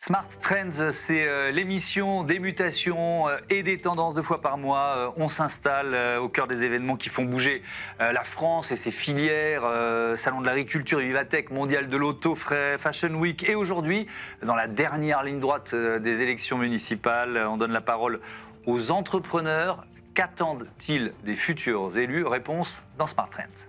Smart Trends, c'est l'émission des mutations et des tendances 2 fois par mois. On s'installe au cœur des événements qui font bouger la France et ses filières. Salon de l'agriculture, Vivatech, Mondial de l'auto, Fashion Week. Et aujourd'hui, dans la dernière ligne droite des élections municipales, on donne la parole aux entrepreneurs. Qu'attendent-ils des futurs élus? Réponse dans Smart Trends.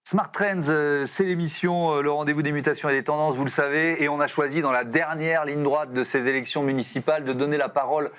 Smart Trends, c'est l'émission, le rendez-vous des mutations et des tendances, vous le savez, et on a choisi dans la dernière ligne droite de ces élections municipales de donner la parole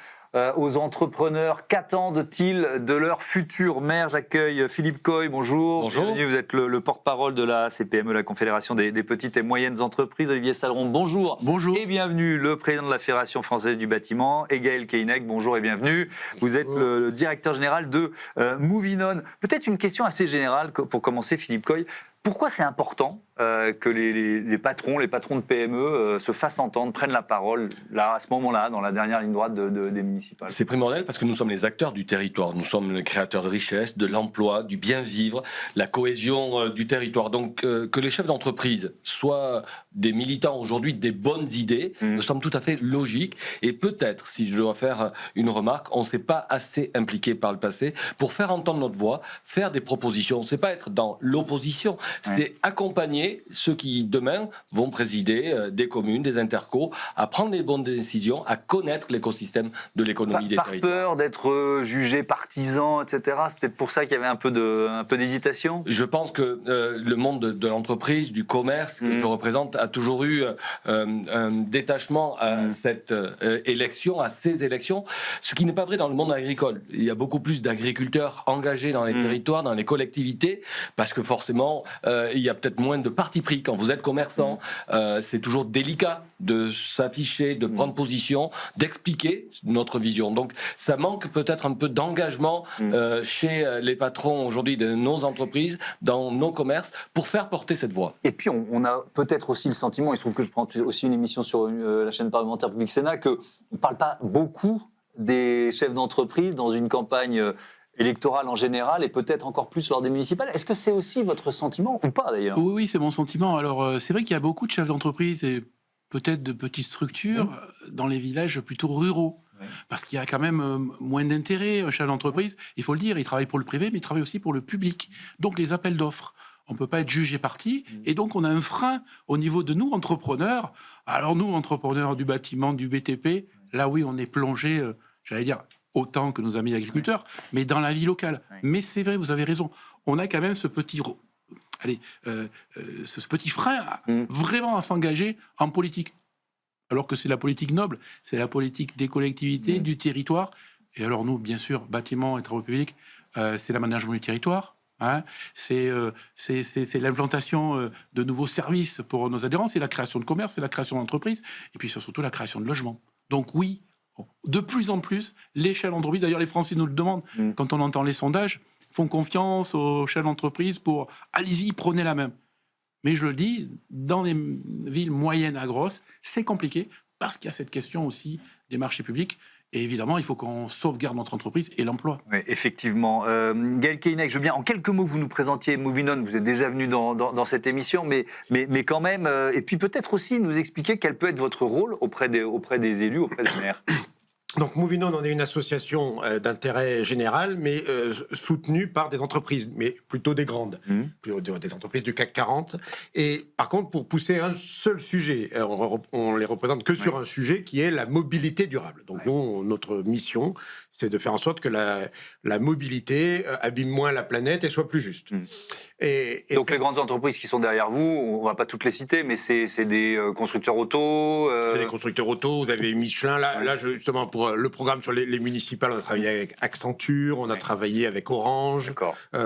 aux entrepreneurs. Qu'attendent-ils de leur futur maire? J'accueille Philippe Coy, bonjour. Bonjour. Bienvenue, vous êtes le porte-parole de la CPME, la Confédération des petites et moyennes entreprises. Olivier Saleron, bonjour. Bonjour. Et bienvenue, le président de la Fédération française du bâtiment, et Gaël Keinec, bonjour et bienvenue. Vous êtes le directeur général de Movinon. Peut-être une question assez générale pour commencer, Philippe Coy. Pourquoi c'est important que les patrons de PME se fassent entendre, prennent la parole là, à ce moment-là, dans la dernière ligne droite des municipales? C'est primordial parce que nous sommes les acteurs du territoire. Nous sommes les créateurs de richesse, de l'emploi, du bien-vivre, la cohésion du territoire. Donc que les chefs d'entreprise soient des militants aujourd'hui des bonnes idées, me semble tout à fait logique. Et peut-être, si je dois faire une remarque, on ne s'est pas assez impliqué par le passé pour faire entendre notre voix, faire des propositions. C'est pas être dans l'opposition, c'est accompagner ceux qui, demain, vont présider des communes, des intercos, à prendre les bonnes décisions, à connaître l'écosystème de l'économie des territoires. Par peur d'être jugé partisan, etc. C'est peut-être pour ça qu'il y avait un peu d'hésitation. Je pense que le monde de l'entreprise, du commerce que je représente, a toujours eu un détachement à cette élection, à ces élections, ce qui n'est pas vrai dans le monde agricole. Il y a beaucoup plus d'agriculteurs engagés dans les territoires, dans les collectivités, parce que forcément, il y a peut-être moins de parti pris. Quand vous êtes commerçant, c'est toujours délicat de s'afficher, de prendre position, d'expliquer notre vision. Donc ça manque peut-être un peu d'engagement chez les patrons aujourd'hui de nos entreprises, dans nos commerces, pour faire porter cette voix. Et puis on a peut-être aussi le sentiment, il se trouve que je prends aussi une émission sur la chaîne parlementaire Public Sénat, qu'on ne parle pas beaucoup des chefs d'entreprise dans une campagne électorale en général et peut-être encore plus lors des municipales. Est-ce que c'est aussi votre sentiment ou pas d'ailleurs? Oui, c'est mon sentiment. Alors c'est vrai qu'il y a beaucoup de chefs d'entreprise et peut-être de petites structures dans les villages plutôt ruraux. Parce qu'il y a quand même moins d'intérêt. Un chef d'entreprise, il faut le dire, il travaille pour le privé, mais il travaille aussi pour le public. Donc les appels d'offres, on ne peut pas être jugé parti. Et donc on a un frein au niveau de nous, entrepreneurs. Alors nous, entrepreneurs du bâtiment, du BTP, là oui, on est plongé, j'allais dire, autant que nos amis agriculteurs, mais dans la vie locale. Mais c'est vrai, vous avez raison. On a quand même ce petit, ce petit frein vraiment à s'engager en politique. Alors que c'est la politique noble, c'est la politique des collectivités, du territoire. Et alors nous, bien sûr, bâtiments et travaux publics, c'est l'aménagement du territoire. C'est l'implantation de nouveaux services pour nos adhérents, c'est la création de commerce, c'est la création d'entreprises, et puis c'est surtout la création de logements. Donc oui, de plus en plus, les chefs d'entreprise, d'ailleurs les Français nous le demandent, quand on entend les sondages, font confiance aux chefs d'entreprise pour « allez-y, prenez la même ». Mais je le dis, dans les villes moyennes à grosses, c'est compliqué parce qu'il y a cette question aussi des marchés publics. Et évidemment, il faut qu'on sauvegarde notre entreprise et l'emploi. Oui, effectivement. Gaël Keinec, je veux bien, en quelques mots, vous nous présentiez Movinon. Vous êtes déjà venu dans cette émission, mais quand même. Et puis peut-être aussi nous expliquer quel peut être votre rôle auprès des élus, auprès des maires. Donc Movinon, on est une association d'intérêt général, mais soutenue par des entreprises, mais plutôt des grandes, plutôt des entreprises du CAC 40. Et par contre, pour pousser un seul sujet, on les représente que sur un sujet qui est la mobilité durable. Donc nous, notre mission, c'est de faire en sorte que la mobilité abîme moins la planète et soit plus juste. Et donc les grandes entreprises qui sont derrière vous, on ne va pas toutes les citer, mais c'est des constructeurs auto. C'est des constructeurs auto, vous avez Michelin, là justement pour le programme sur les municipales, on a travaillé avec Accenture, on a travaillé avec Orange,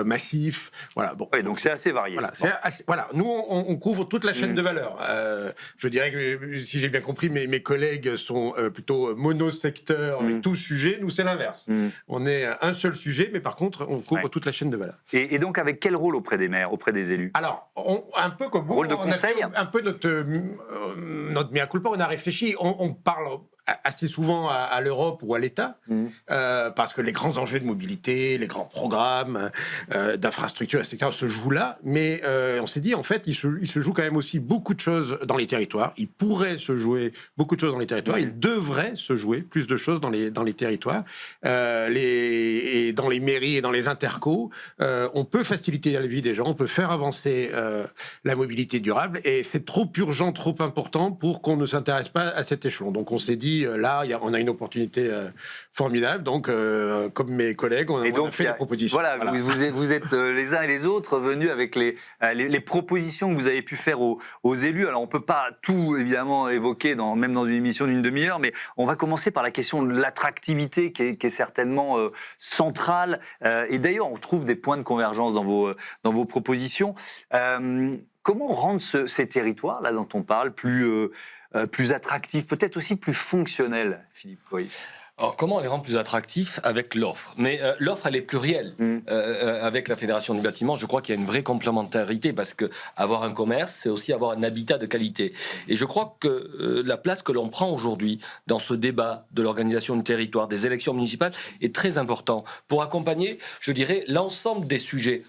Massif, voilà. Bon, donc c'est assez varié. Voilà, nous on couvre toute la chaîne de valeur. Je dirais que si j'ai bien compris, mes collègues sont plutôt monosecteurs, mais tout sujet, nous c'est l'inverse. On est un seul sujet, mais par contre on couvre toute la chaîne de valeur. Et donc avec quel rôle auprès des maires, auprès des élus? Alors, un peu comme vous, rôle de on conseil, a fait un peu notre mea culpa, on a réfléchi, on parle assez souvent à l'Europe ou à l'État, parce que les grands enjeux de mobilité, les grands programmes d'infrastructures, etc., se jouent là. Mais on s'est dit, en fait, il se joue quand même aussi beaucoup de choses dans les territoires. Il pourrait se jouer beaucoup de choses dans les territoires. Il devrait se jouer plus de choses dans les territoires. Et dans les mairies et dans les intercos, on peut faciliter la vie des gens, on peut faire avancer la mobilité durable. Et c'est trop urgent, trop important pour qu'on ne s'intéresse pas à cet échelon. Donc on s'est dit, là, on a une opportunité formidable. Donc, comme mes collègues, on a fait des propositions. Voilà. Vous êtes les uns et les autres venus avec les propositions que vous avez pu faire aux élus. Alors on ne peut pas tout, évidemment, évoquer, même dans une émission d'une demi-heure, mais on va commencer par la question de l'attractivité qui est certainement centrale. Et d'ailleurs, on trouve des points de convergence dans vos propositions. Comment rendre ces territoires, là dont on parle, plus attractifs, peut-être aussi plus fonctionnels, Philippe Coy? Alors, comment les rendre plus attractifs avec l'offre? Mais l'offre, elle est plurielle. Avec la Fédération du bâtiment, je crois qu'il y a une vraie complémentarité parce que avoir un commerce, c'est aussi avoir un habitat de qualité. Et je crois que la place que l'on prend aujourd'hui dans ce débat de l'organisation du territoire, des élections municipales, est très important pour accompagner, je dirais, l'ensemble des sujets.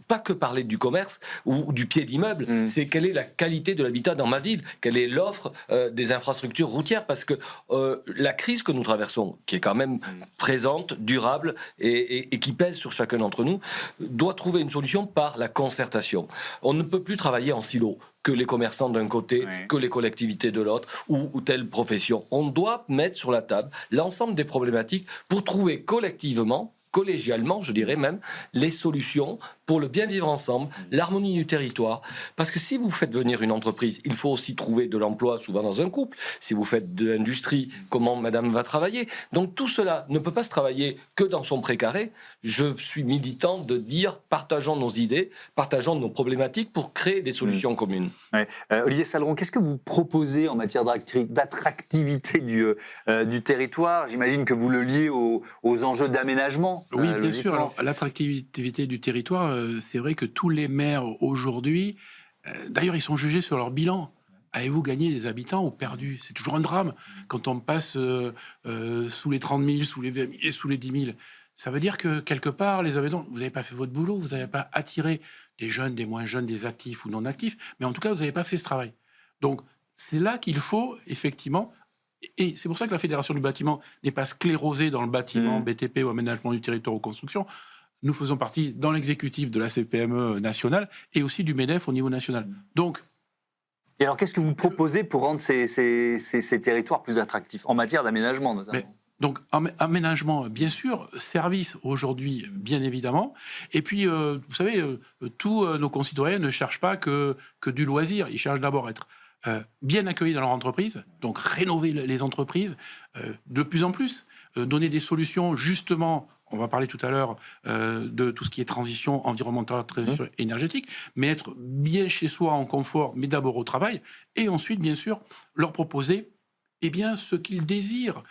Pas que parler du commerce ou du pied d'immeuble, c'est quelle est la qualité de l'habitat dans ma ville, quelle est l'offre des infrastructures routières, parce que la crise que nous traversons, qui est quand même présente, durable et qui pèse sur chacun d'entre nous, doit trouver une solution par la concertation. On ne peut plus travailler en silo, que les commerçants d'un côté, que les collectivités de l'autre, ou telle profession. On doit mettre sur la table l'ensemble des problématiques pour trouver collectivement, collégialement, je dirais même, les solutions pour le bien vivre ensemble, l'harmonie du territoire. Parce que si vous faites venir une entreprise, il faut aussi trouver de l'emploi, souvent dans un couple. Si vous faites de l'industrie, comment madame va travailler? Donc tout cela ne peut pas se travailler que dans son précaré. Je suis militant de dire, partageons nos idées, partageons nos problématiques pour créer des solutions communes. Ouais. Olivier Saleron, qu'est-ce que vous proposez en matière d'attractivité du territoire? J'imagine que vous le liez aux enjeux d'aménagement. Oui, bien sûr. Alors, l'attractivité du territoire, c'est vrai que tous les maires aujourd'hui, d'ailleurs, ils sont jugés sur leur bilan. Avez-vous gagné des habitants ou perdu? C'est toujours un drame quand on passe sous les 30 000, sous les 20 000 et sous les 10 000. Ça veut dire que, quelque part, les habitants, vous n'avez pas fait votre boulot, vous n'avez pas attiré des jeunes, des moins jeunes, des actifs ou non actifs, mais en tout cas, vous n'avez pas fait ce travail. Donc, c'est là qu'il faut, effectivement... Et c'est pour ça que la Fédération du bâtiment n'est pas sclérosée dans le bâtiment, BTP ou aménagement du territoire ou construction. Nous faisons partie dans l'exécutif de la CPME nationale et aussi du MEDEF au niveau national. Donc, et alors, qu'est-ce que vous proposez pour rendre ces territoires plus attractifs, en matière d'aménagement notamment? Donc, aménagement, bien sûr, service aujourd'hui, bien évidemment. Et puis, vous savez, tous nos concitoyens ne cherchent pas que du loisir. Ils cherchent d'abord à être bien accueillis dans leur entreprise, donc rénover les entreprises de plus en plus, donner des solutions justement, on va parler tout à l'heure de tout ce qui est transition environnementale, transition énergétique, mais être bien chez soi en confort, mais d'abord au travail, et ensuite bien sûr leur proposer ce qu'ils désirent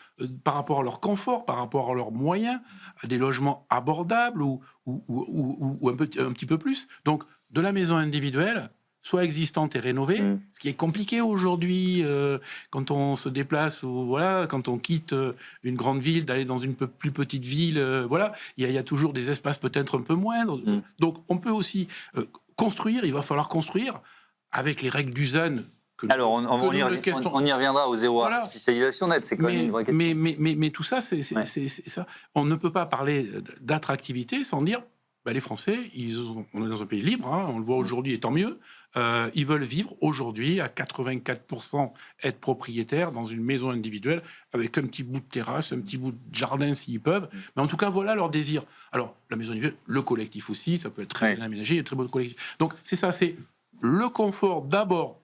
par rapport à leur confort, par rapport à leurs moyens, des logements abordables ou un petit peu plus. Donc de la maison individuelle, soit existante et rénovée, ce qui est compliqué aujourd'hui quand on se déplace ou voilà, quand on quitte une grande ville, d'aller dans une plus petite ville, voilà, il y a toujours des espaces peut-être un peu moindres. Donc on peut aussi construire, il va falloir construire avec les règles du ZAN. Alors on y reviendra au zéro artificialisation nette, c'est quand même une vraie question. Mais tout ça, c'est ça. On ne peut pas parler d'attractivité sans dire les Français, on est dans un pays libre, on le voit aujourd'hui et tant mieux, ils veulent vivre aujourd'hui à 84% être propriétaires dans une maison individuelle avec un petit bout de terrasse, un petit bout de jardin s'ils peuvent, mais en tout cas voilà leur désir. Alors la maison individuelle, le collectif aussi, ça peut être très bien aménagé, un très beau collectif. Donc c'est ça, c'est le confort d'abord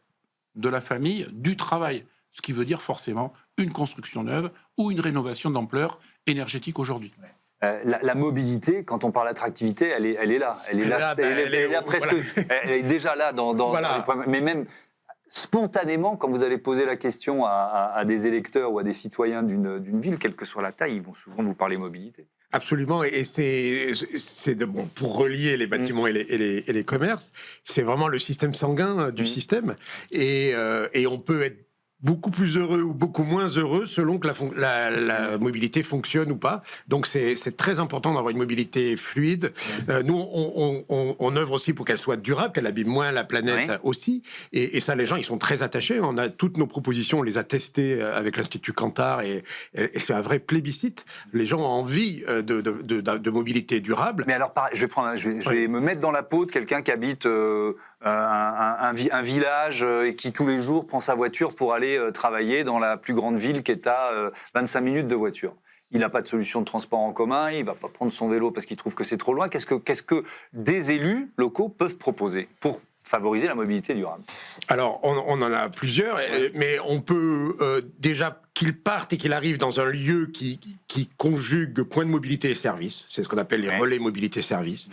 de la famille, du travail, ce qui veut dire forcément une construction neuve ou une rénovation d'ampleur énergétique aujourd'hui. La mobilité, quand on parle d'attractivité, elle est là. Elle est là presque. Voilà. Elle est déjà là dans les points. Mais même spontanément, quand vous allez poser la question à des électeurs ou à des citoyens d'une ville, quelle que soit la taille, ils vont souvent vous parler mobilité. Absolument, et c'est pour relier les bâtiments et les commerces, c'est vraiment le système sanguin du système, et on peut être beaucoup plus heureux ou beaucoup moins heureux selon que la mobilité fonctionne ou pas. Donc c'est très important d'avoir une mobilité fluide. Nous, on œuvre aussi pour qu'elle soit durable, qu'elle abîme moins la planète aussi. Et ça, les gens, ils sont très attachés. On a toutes nos propositions, on les a testées avec l'Institut Kantar et c'est un vrai plébiscite. Les gens ont envie de mobilité durable. Mais alors, je vais me mettre dans la peau de quelqu'un qui habite un village et qui tous les jours prend sa voiture pour aller travailler dans la plus grande ville qui est à 25 minutes de voiture. Il n'a pas de solution de transport en commun, il ne va pas prendre son vélo parce qu'il trouve que c'est trop loin. Qu'est-ce que des élus locaux peuvent proposer pour favoriser la mobilité durable? Alors, on en a plusieurs, mais on peut déjà qu'ils partent et qu'ils arrivent dans un lieu qui conjugue points de mobilité et services. C'est ce qu'on appelle les relais mobilité-services.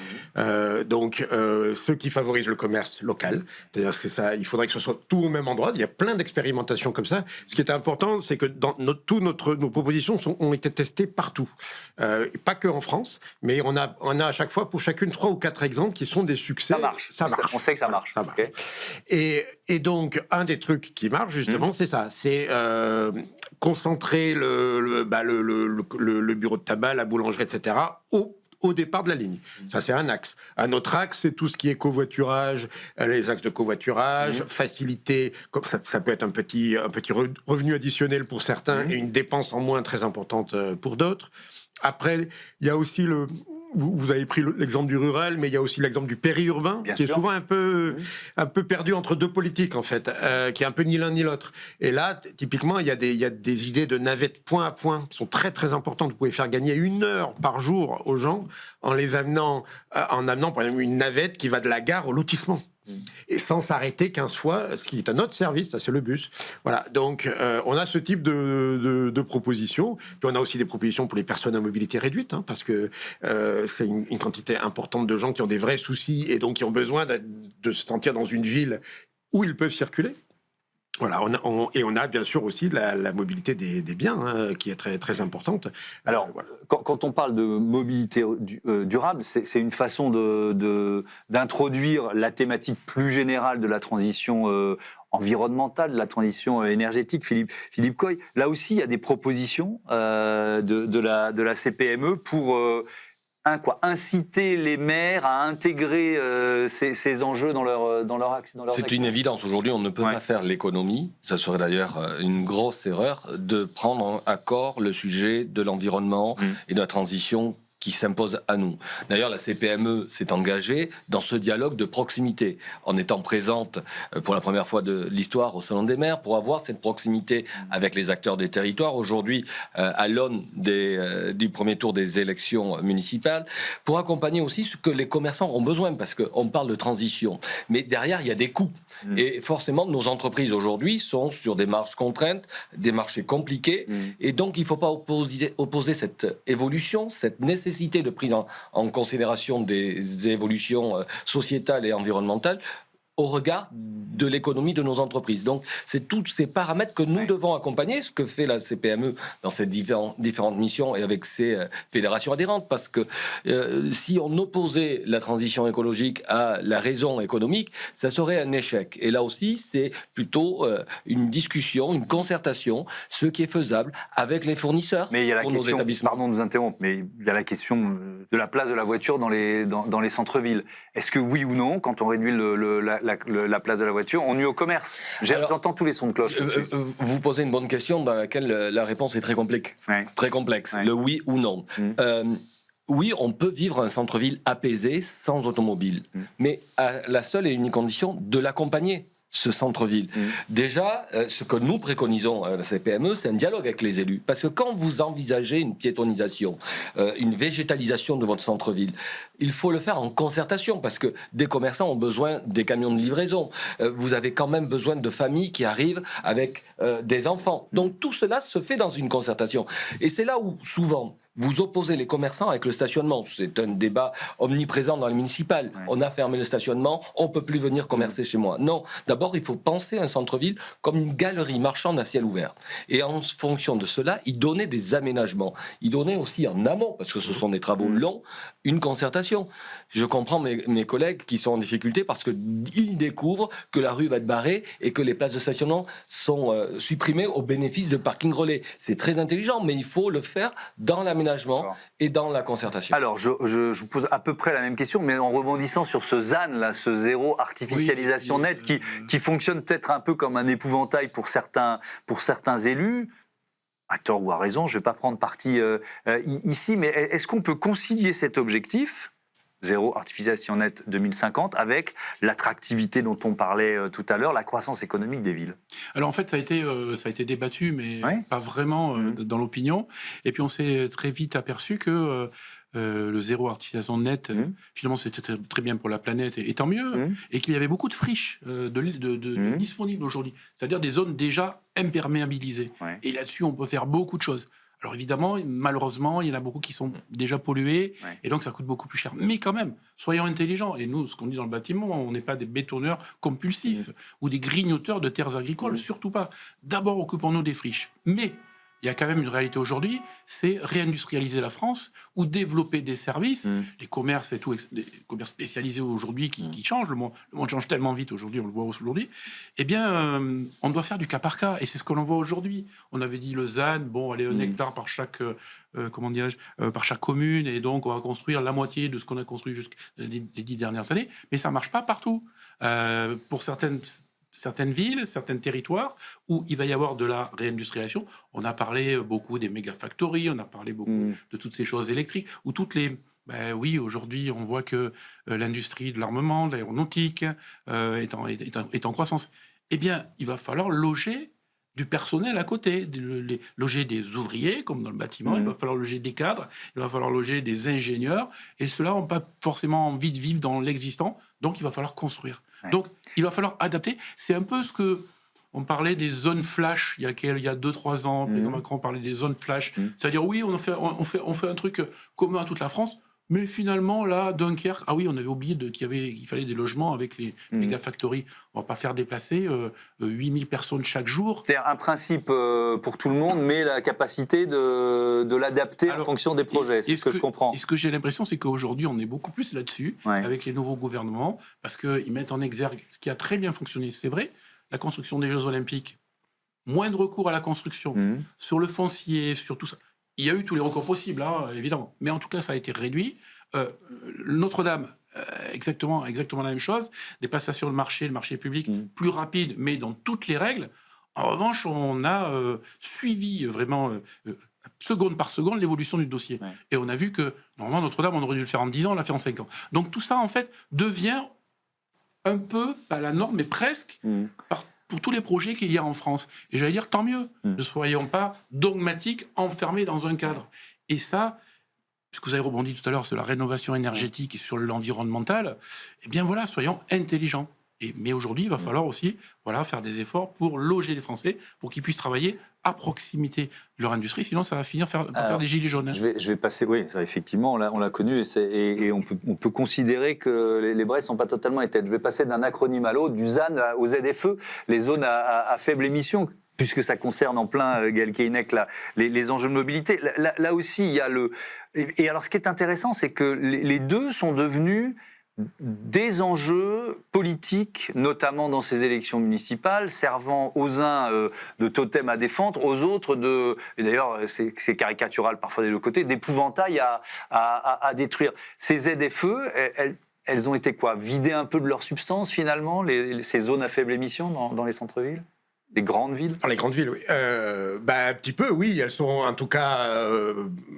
Donc, ceux qui favorisent le commerce local. C'est-à-dire que ça, il faudrait que ce soit tout au même endroit. Il y a plein d'expérimentations comme ça. Ce qui est important, c'est que nos propositions ont été testées partout. Pas que en France, mais on a à chaque fois, pour chacune, 3 ou 4 exemples qui sont des succès. Ça marche. On sait que ça marche. Okay. Et donc, un des trucs qui marche, justement, c'est ça. C'est concentrer le bureau de tabac, la boulangerie, etc., au départ de la ligne. Ça, c'est un axe. Un autre axe, c'est tout ce qui est covoiturage, les axes de covoiturage, faciliter, comme ça peut être un petit revenu additionnel pour certains et une dépense en moins très importante pour d'autres. Après, il y a aussi vous avez pris l'exemple du rural, mais il y a aussi l'exemple du périurbain, qui est souvent un peu perdu entre deux politiques, en fait, qui est un peu ni l'un ni l'autre. Et là, typiquement, il y a des idées de navettes point à point qui sont très, très importantes. Vous pouvez faire gagner 1 heure par jour aux gens en amenant, par exemple, une navette qui va de la gare au lotissement. Et sans s'arrêter 15 fois, ce qui est à notre service, ça c'est le bus. Voilà, donc on a ce type de propositions. Puis on a aussi des propositions pour les personnes à mobilité réduite, parce que c'est une quantité importante de gens qui ont des vrais soucis et donc qui ont besoin de se sentir dans une ville où ils peuvent circuler. Voilà, on a bien sûr aussi la mobilité des biens qui est très, très importante. Alors, voilà. Quand on parle de mobilité durable, c'est une façon d'introduire la thématique plus générale de la transition environnementale, de la transition énergétique. Philippe Coy, là aussi, il y a des propositions de la CPME pour... inciter les maires à intégrer ces enjeux dans leur axe. C'est une évidence. Aujourd'hui, on ne peut pas faire l'économie. Ça serait d'ailleurs une grosse erreur de prendre à corps le sujet de l'environnement et de la transition qui s'impose à nous. D'ailleurs, la CPME s'est engagée dans ce dialogue de proximité, en étant présente pour la première fois de l'histoire au Salon des maires, pour avoir cette proximité avec les acteurs des territoires, aujourd'hui à l'aune du premier tour des élections municipales, pour accompagner aussi ce que les commerçants ont besoin, parce qu'on parle de transition, mais derrière, il y a des coûts. Et forcément, nos entreprises aujourd'hui sont sur des marges contraintes, des marchés compliqués, et donc il ne faut pas opposer cette évolution, cette nécessité de prise en considération des évolutions sociétales et environnementales au regard de l'économie de nos entreprises. Donc, c'est tous ces paramètres que nous devons accompagner, ce que fait la CPME dans ses différentes missions et avec ses fédérations adhérentes, parce que si on opposait la transition écologique à la raison économique, ça serait un échec. Et là aussi, c'est plutôt une discussion, une concertation, ce qui est faisable avec les fournisseurs. Mais il y a la question, pardon de vous interrompre, mais il y a la question de la place de la voiture dans les centres-villes. Est-ce que oui ou non, quand on réduit la place de la voiture, on nuit au commerce? J'entends tous les sons de cloche. Vous posez une bonne question dans laquelle la réponse est très complexe. Très complexe. Le oui ou non. Oui, on peut vivre un centre-ville apaisé sans automobile, mais à la seule et unique condition de l'accompagner, ce centre-ville. Déjà, ce que nous préconisons à la CPME, c'est un dialogue avec les élus. Parce que quand vous envisagez une piétonisation, une végétalisation de votre centre-ville, il faut le faire en concertation, parce que des commerçants ont besoin des camions de livraison. Vous avez quand même besoin de familles qui arrivent avec des enfants. Donc tout cela se fait dans une concertation. Et c'est là où, souvent, vous opposez les commerçants avec le stationnement. C'est un débat omniprésent dans les municipales. Ouais. On a fermé le stationnement, on ne peut plus venir commercer chez moi. Non, d'abord, il faut penser un centre-ville comme une galerie marchande à ciel ouvert. Et en fonction de cela, il donnait des aménagements. Il donnait aussi en amont, parce que ce sont des travaux longs, une concertation. Je comprends mes collègues qui sont en difficulté parce qu'ils découvrent que la rue va être barrée et que les places de stationnement sont supprimées au bénéfice de parking relais. C'est très intelligent, mais il faut le faire dans l'aménagement et dans la concertation. Alors, je vous pose à peu près la même question, mais en rebondissant sur ce ZAN, là, ce zéro artificialisation nette, qui fonctionne peut-être un peu comme un épouvantail pour certains élus. À tort ou à raison, je ne vais pas prendre parti ici, mais est-ce qu'on peut concilier cet objectif, zéro artificialisation nette 2050, avec l'attractivité dont on parlait tout à l'heure, la croissance économique des villes? Alors en fait, ça a été débattu, mais pas vraiment dans l'opinion. Et puis on s'est très vite aperçu que le zéro artificialisation nette, finalement, c'était très bien pour la planète, et tant mieux, et qu'il y avait beaucoup de friches disponibles aujourd'hui, c'est-à-dire des zones déjà imperméabilisées. Ouais. Et là-dessus, on peut faire beaucoup de choses. Alors évidemment, malheureusement, il y en a beaucoup qui sont déjà pollués, et donc ça coûte beaucoup plus cher. Mais quand même, soyons intelligents. Et nous, ce qu'on dit dans le bâtiment, on n'est pas des bétonneurs compulsifs ou des grignoteurs de terres agricoles, surtout pas. D'abord, occupons-nous des friches. Mais il y a quand même une réalité aujourd'hui, c'est réindustrialiser la France ou développer des services, les commerces et tout, les commerces spécialisés aujourd'hui qui changent, le monde change tellement vite aujourd'hui, on le voit aujourd'hui, eh bien, on doit faire du cas par cas, et c'est ce que l'on voit aujourd'hui. On avait dit le ZAN, bon, allez, 1 hectare par chaque, par chaque commune, et donc on va construire la moitié de ce qu'on a construit jusqu'à les 10 dernières années, mais ça ne marche pas partout. Pour certaines villes, certains territoires où il va y avoir de la réindustrialisation. On a parlé beaucoup des méga-factories, on a parlé beaucoup de toutes ces choses électriques, où toutes les... Ben oui, aujourd'hui, on voit que l'industrie de l'armement, de l'aéronautique est en croissance. Eh bien, il va falloir loger du personnel à côté, loger des ouvriers, comme dans le bâtiment, il va falloir loger des cadres, il va falloir loger des ingénieurs, et ceux-là n'ont pas forcément envie de vivre dans l'existant, donc il va falloir construire. Ouais. Donc, il va falloir adapter. C'est un peu ce que... On parlait des zones flash il y a 2-3 ans, le président Macron parlait des zones flash, c'est-à-dire oui, on fait un truc commun à toute la France, mais finalement, là, Dunkerque, ah oui, on avait oublié qu'il fallait des logements avec les méga-factories. On ne va pas faire déplacer 8000 personnes chaque jour. C'est un principe pour tout le monde, mais la capacité de l'adapter en fonction des projets, c'est ce que je comprends. Et ce que j'ai l'impression, c'est qu'aujourd'hui, on est beaucoup plus là-dessus, avec les nouveaux gouvernements, parce qu'ils mettent en exergue ce qui a très bien fonctionné, c'est vrai, la construction des Jeux Olympiques, moins de recours à la construction, sur le foncier, sur tout ça. Il y a eu tous les recours possibles, hein, évidemment. Mais en tout cas, ça a été réduit. Notre-Dame, exactement la même chose. Des passations de marché, le marché public, plus rapide, mais dans toutes les règles. En revanche, on a suivi vraiment, seconde par seconde, l'évolution du dossier. Ouais. Et on a vu que, normalement, Notre-Dame, on aurait dû le faire en 10 ans, on l'a fait en 5 ans. Donc tout ça, en fait, devient un peu, pas la norme, mais presque, pour tous les projets qu'il y a en France. Et j'allais dire, tant mieux. Ne soyons pas dogmatiques, enfermés dans un cadre. Et ça, puisque vous avez rebondi tout à l'heure sur la rénovation énergétique et sur l'environnemental, eh bien voilà, soyons intelligents. Mais aujourd'hui, il va falloir aussi faire des efforts pour loger les Français, pour qu'ils puissent travailler à proximité de leur industrie, sinon ça va finir par faire des gilets jaunes. Je vais passer, oui, ça, effectivement, on l'a connu, et on peut considérer que les braises ne sont pas totalement éteintes. Je vais passer d'un acronyme à l'autre, du ZAN au ZFE, les zones à faible émission, puisque ça concerne en plein, Gaël Keinec, les enjeux de mobilité. Là aussi, il y a le... Et alors, ce qui est intéressant, c'est que les deux sont devenus des enjeux politiques, notamment dans ces élections municipales, servant aux uns de totem à défendre, aux autres et d'ailleurs c'est caricatural parfois des deux côtés, d'épouvantail à détruire. Ces ZFE, elles ont été quoi? Vidées un peu de leur substance finalement, ces zones à faible émission dans les centres-villes? Les grandes villes? Dans les grandes villes, oui. Un petit peu, oui. Elles sont, en tout cas,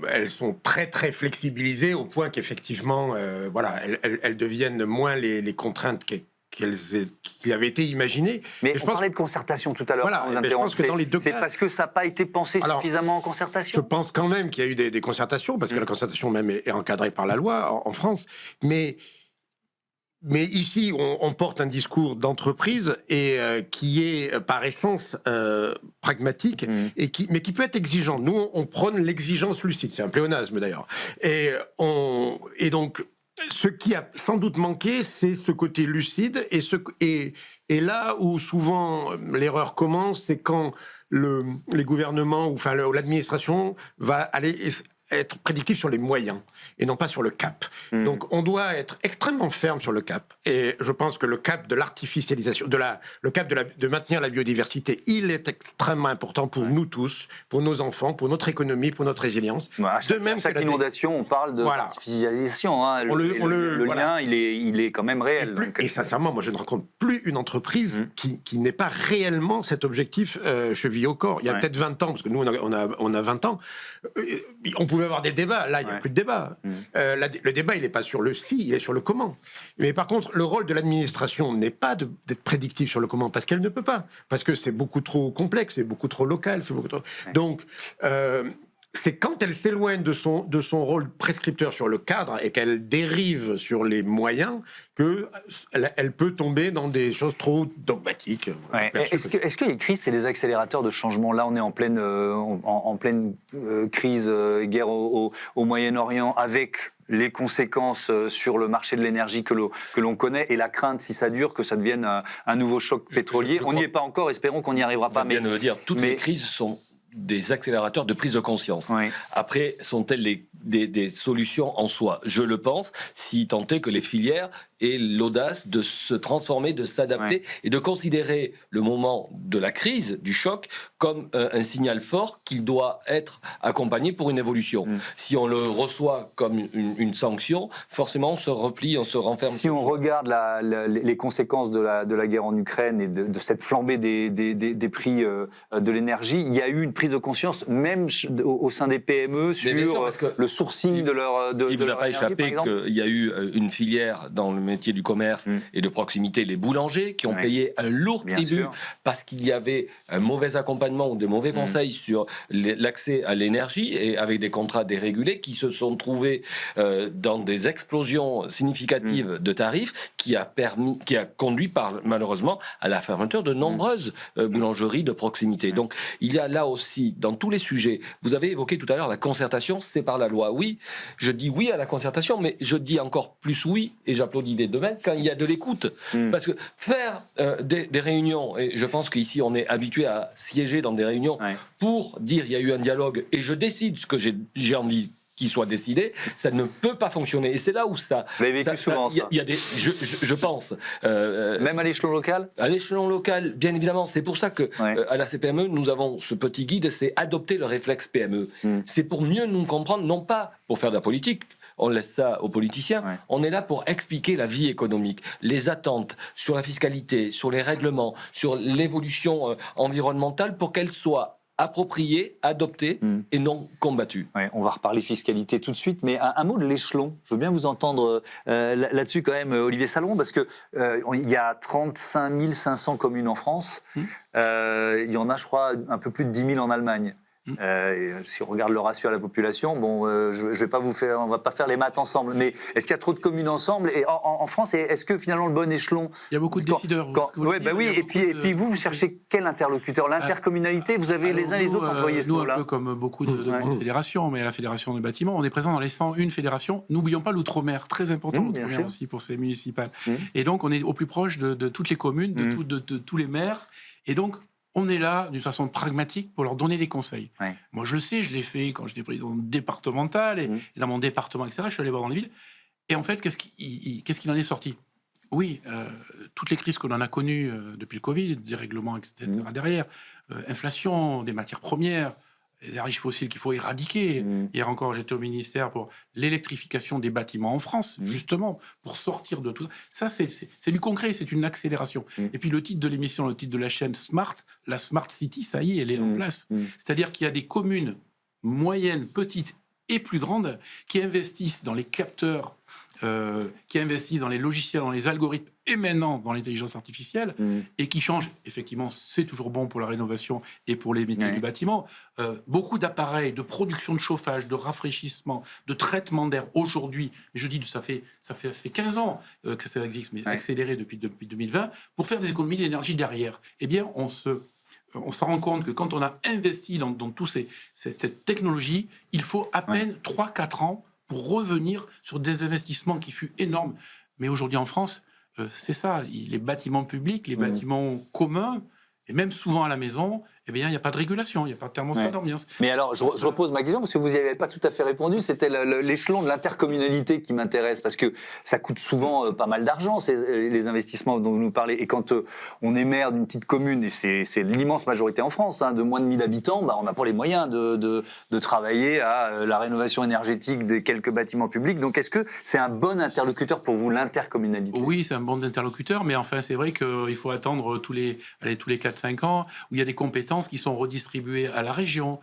elles sont très, très flexibilisées au point qu'effectivement, elles deviennent moins les contraintes qui avaient été imaginées. Mais on parlait de concertation tout à l'heure. Je pense que dans les deux cas... C'est parce que ça n'a pas été pensé suffisamment en concertation? Je pense quand même qu'il y a eu des concertations, parce que la concertation même est encadrée par la loi en France. Mais Mais ici, on porte un discours d'entreprise et qui est par essence pragmatique, mais qui peut être exigeant. Nous, on prône l'exigence lucide. C'est un pléonasme d'ailleurs. Et donc, ce qui a sans doute manqué, c'est ce côté lucide. Et là où souvent l'erreur commence, c'est quand les gouvernements ou l'administration va aller être prédictif sur les moyens et non pas sur le cap. Donc on doit être extrêmement ferme sur le cap. Et je pense que le cap de l'artificialisation, le cap de maintenir la biodiversité, il est extrêmement important pour nous tous, pour nos enfants, pour notre économie, pour notre résilience. À chaque inondation, on parle de l'artificialisation. Hein. Le lien, il est quand même réel. Et sincèrement, moi je ne rencontre plus une entreprise qui n'ait pas réellement cet objectif chevillé au corps. Il y a peut-être 20 ans, parce que nous on a 20 ans, on pouvait avoir des débats. Là, il n'y a plus de débat. Le débat, il n'est pas sur le si, il est sur le comment. Mais par contre, le rôle de l'administration n'est pas d'être prédictif sur le comment, parce qu'elle ne peut pas. Parce que c'est beaucoup trop complexe, c'est beaucoup trop local. Donc, c'est quand elle s'éloigne de son rôle prescripteur sur le cadre et qu'elle dérive sur les moyens qu'elle peut tomber dans des choses trop dogmatiques. Ouais. Est-ce que les crises, c'est des accélérateurs de changement? Là, on est en pleine crise, guerre au Moyen-Orient, avec les conséquences sur le marché de l'énergie que l'on connaît et la crainte, si ça dure, que ça devienne un nouveau choc pétrolier. On n'y est pas encore, espérons qu'on n'y arrivera pas. Mais le dire, toutes les crises sont des accélérateurs de prise de conscience. Oui. Après, sont-elles des solutions en soi? Je le pense, si tant est que les filières aient l'audace de se transformer, de s'adapter et de considérer le moment de la crise, du choc, comme un signal fort qui doit être accompagné pour une évolution. Si on le reçoit comme une sanction, forcément on se replie, on se renferme. Si on regarde les conséquences de la guerre en Ukraine et de cette flambée des prix de l'énergie, il y a eu une prise de conscience, même au sein des PME, sur le sourcing de leur énergie. Il ne vous a pas échappé qu'il y a eu une filière dans le métier du commerce et de proximité, les boulangers, qui ont payé un lourd tribut parce qu'il y avait un mauvais accompagnement ou de mauvais conseils sur l'accès à l'énergie, et avec des contrats dérégulés qui se sont trouvés dans des explosions significatives de tarifs qui a conduit malheureusement à la fermeture de nombreuses boulangeries de proximité. Donc il y a là aussi, dans tous les sujets, vous avez évoqué tout à l'heure la concertation, c'est par la loi. Oui, je dis oui à la concertation, mais je dis encore plus oui, et j'applaudis des deux mains, quand il y a de l'écoute. Parce que faire des réunions, et je pense qu'ici on est habitué à siéger dans des réunions pour dire il y a eu un dialogue et je décide ce que j'ai envie qu'il soit décidé, ça ne peut pas fonctionner. Et c'est là où ça... Vous l'avez vécu souvent, ça. Il y a des... Je pense... Même à l'échelon local? À l'échelon local, bien évidemment. C'est pour ça que à la CPME, nous avons ce petit guide, c'est adopter le réflexe PME. C'est pour mieux nous comprendre, non pas pour faire de la politique, on laisse ça aux politiciens. On est là pour expliquer la vie économique, les attentes sur la fiscalité, sur les règlements, sur l'évolution environnementale, pour qu'elle soit appropriée, adoptée et non combattue. On va reparler fiscalité tout de suite, mais un mot de l'échelon. Je veux bien vous entendre là-dessus quand même, Olivier Salomon, parce que il y a 35 500 communes en France. Il y en a, je crois, un peu plus de 10 000 en Allemagne. Si on regarde le ratio à la population, bon, je vais pas on va pas faire les maths ensemble, mais est-ce qu'il y a trop de communes ensemble et en France, est-ce que finalement le bon échelon? Il y a beaucoup de décideurs. Et puis vous cherchez quel interlocuteur? L'intercommunalité, vous avez les uns les autres employés ce mot-là. Un peu comme beaucoup de grandes fédérations, mais à la Fédération des bâtiments, on est présent dans les 101 fédérations. N'oublions pas l'outre-mer, très important l'outre-mer aussi pour ces municipales. Et donc on est au plus proche de toutes les communes, de tous les maires, et donc on est là d'une façon pragmatique pour leur donner des conseils. Moi, je le sais, je l'ai fait quand j'étais président départemental et dans mon département, etc. Je suis allé voir dans les villes. Et en fait, qu'est-ce qu'il en est sorti? Oui, toutes les crises que l'on a connues depuis le Covid, des règlements, etc. derrière, inflation, des matières premières, les énergies fossiles qu'il faut éradiquer. Hier encore, j'étais au ministère pour l'électrification des bâtiments en France, justement, pour sortir de tout ça. Ça, c'est du concret, c'est une accélération. Et puis le titre de l'émission, le titre de la chaîne Smart, la Smart City, ça y est, elle est en place. C'est-à-dire qu'il y a des communes moyennes, petites et plus grandes qui investissent dans les capteurs, qui investissent dans les logiciels, dans les algorithmes et maintenant dans l'intelligence artificielle et qui changent. Effectivement, c'est toujours bon pour la rénovation et pour les métiers du bâtiment. Beaucoup d'appareils de production de chauffage, de rafraîchissement, de traitement d'air aujourd'hui, mais je dis ça fait 15 ans que ça existe, mais accéléré depuis 2020, pour faire des économies d'énergie derrière. Eh bien, on se rend compte que quand on a investi dans cette technologie, il faut à peine 3-4 ans pour revenir sur des investissements qui furent énormes. Mais aujourd'hui en France, c'est ça, les bâtiments publics, les bâtiments communs, et même souvent à la maison, eh bien, il n'y a pas de régulation, il n'y a pas de thermostat d'ambiance. Mais alors, je repose ma question, parce que vous n'y avez pas tout à fait répondu, c'était l'échelon de l'intercommunalité qui m'intéresse, parce que ça coûte souvent pas mal d'argent, les investissements dont vous nous parlez. Et quand on est maire d'une petite commune, et c'est l'immense majorité en France, de moins de 1000 habitants, on n'a pas les moyens de travailler à la rénovation énergétique des quelques bâtiments publics. Donc, est-ce que c'est un bon interlocuteur pour vous, l'intercommunalité? Oui, c'est un bon interlocuteur, mais enfin, c'est vrai qu'il faut attendre tous les 4-5 ans, où il y a des compétences qui sont redistribuées à la région,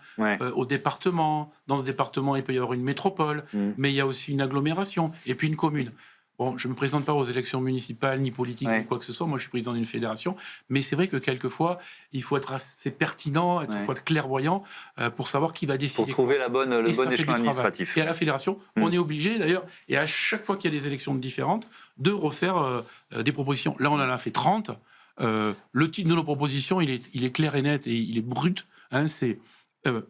au département. Dans ce département, il peut y avoir une métropole, mais il y a aussi une agglomération, et puis une commune. Bon, je ne me présente pas aux élections municipales, ni politiques, ni quoi que ce soit. Moi, je suis président d'une fédération. Mais c'est vrai que quelquefois, il faut être assez pertinent, il faut être clairvoyant pour savoir qui va décider. Pour trouver le bon échelon administratif. Et à la fédération, on est obligé, d'ailleurs, et à chaque fois qu'il y a des élections différentes, de refaire des propositions. Là, on en a fait 30. Le titre de nos propositions, il est clair et net et il est brut. C'est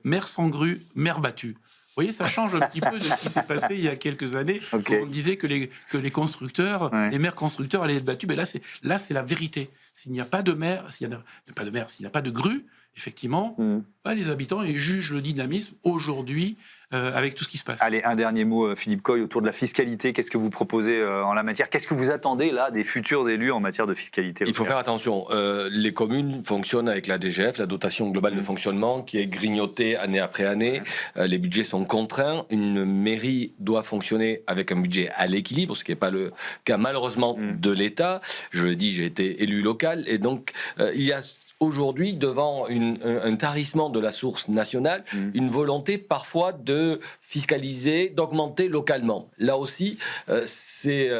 maire sans grue, maire battue. Vous voyez, ça change un petit peu de ce qui s'est passé il y a quelques années. Où on disait que les constructeurs, les maires constructeurs allaient être battus. Mais là, c'est la vérité. S'il n'y a pas de maire, s'il n'y a pas de grue, effectivement, les habitants ils jugent le dynamisme aujourd'hui avec tout ce qui se passe. Allez, un dernier mot, Philippe Coy, autour de la fiscalité. Qu'est-ce que vous proposez en la matière? Qu'est-ce que vous attendez là des futurs élus en matière de fiscalité? Il faut faire attention. Les communes fonctionnent avec la DGF, la dotation globale de fonctionnement, qui est grignotée année après année. Les budgets sont contraints. Une mairie doit fonctionner avec un budget à l'équilibre, ce qui n'est pas le cas malheureusement de l'État. Je le dis, j'ai été élu local et donc il y a aujourd'hui, devant un tarissement de la source nationale, une volonté parfois de fiscaliser, d'augmenter localement. Là aussi, c'est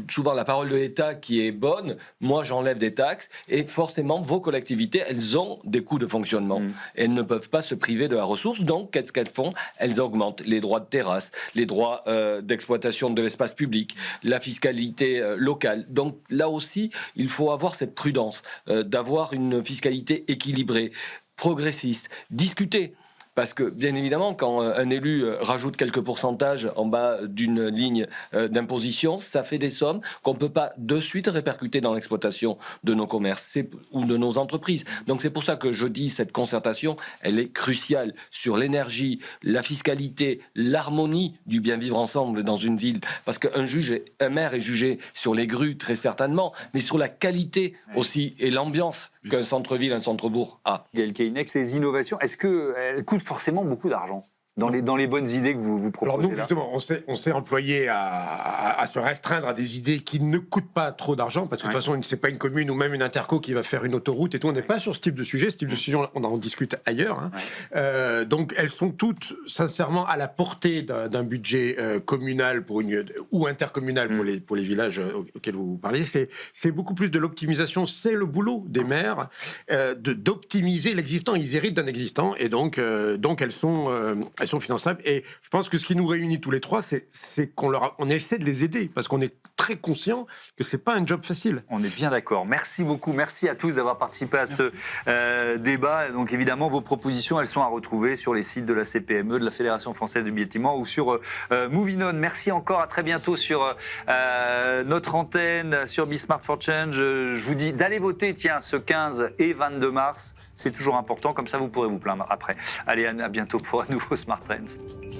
souvent la parole de l'État qui est bonne. Moi, j'enlève des taxes et forcément, vos collectivités, elles ont des coûts de fonctionnement. Elles ne peuvent pas se priver de la ressource. Donc, qu'est-ce qu'elles font? Elles augmentent les droits de terrasse, les droits d'exploitation de l'espace public, la fiscalité locale. Donc, là aussi, il faut avoir cette prudence d'avoir une fiscalité équilibrée, progressiste, discutée. Parce que, bien évidemment, quand un élu rajoute quelques pourcentages en bas d'une ligne d'imposition, ça fait des sommes qu'on ne peut pas de suite répercuter dans l'exploitation de nos commerces ou de nos entreprises. Donc c'est pour ça que je dis cette concertation, elle est cruciale sur l'énergie, la fiscalité, l'harmonie du bien vivre ensemble dans une ville. Parce qu'un maire est jugé sur les grues, très certainement, mais sur la qualité aussi et l'ambiance qu'un centre-ville, un centre-bourg a. Gaël Keinec, ces innovations, est-ce qu'elles coûtent forcément beaucoup d'argent dans les bonnes idées que vous proposez? Alors nous, justement, on s'est employé à se restreindre à des idées qui ne coûtent pas trop d'argent, parce que de toute façon, c'est pas une commune ou même une interco qui va faire une autoroute et tout. On n'est pas sur ce type de sujet. Ce type de sujet, on en discute ailleurs. Donc, elles sont toutes, sincèrement, à la portée d'un budget communal ou intercommunal pour les villages auxquels vous parlez. C'est beaucoup plus de l'optimisation. C'est le boulot des maires d'optimiser l'existant. Ils héritent d'un existant et donc elles sont finançables. Et je pense que ce qui nous réunit tous les trois, c'est qu'on essaie de les aider, parce qu'on est très conscient que c'est pas un job facile. On est bien d'accord. Merci beaucoup. Merci à tous d'avoir participé à ce débat. Donc évidemment, vos propositions, elles sont à retrouver sur les sites de la CPME, de la Fédération Française du Bâtiment ou sur Moving On. Merci encore. À très bientôt sur notre antenne, sur Be Smart for Change. Je vous dis d'aller voter, ce 15 et 22 mars. C'est toujours important. Comme ça, vous pourrez vous plaindre après. Allez, à bientôt pour un nouveau Smart Trends.